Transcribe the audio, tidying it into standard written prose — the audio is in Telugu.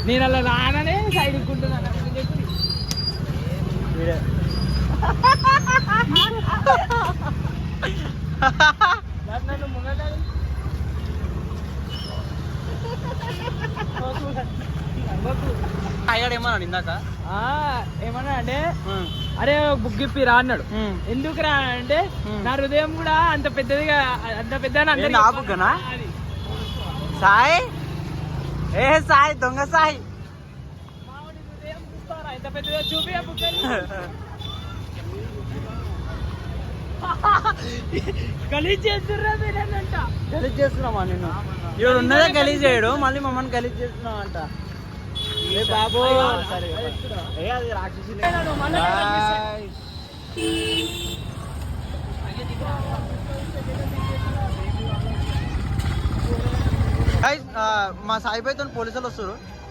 నేను అలా రాననే సైడ్ ఇక్కుంటున్నాను నన్ను ముంగటాడు అయ్యాడు ఏమన్నాడు ఇందాక ఏమన్నా అంటే అరే బుక్ ఇప్పిరా అన్నాడు. ఎందుకు రా అంటే నా హృదయం కూడా అంత పెద్దదిగా అంత పెద్ద ఆపుకనా సాయి ఏ సాయి దొంగ సాయి ఎంత పెద్దగా చూపి బుక్ గలీజ్ చేస్తుర్రా మీరేనంట. గలీజ్ చేస్తున్నామా నిన్ను ఇవాడు ఉన్నదే గలీజ్ చేయడు మళ్ళీ మమ్మల్ని గలీజ్ చేస్తున్నావు అంట. బాబు అది రాక్షసి మా సాయిబాయితో పోలీసులు వస్తారు.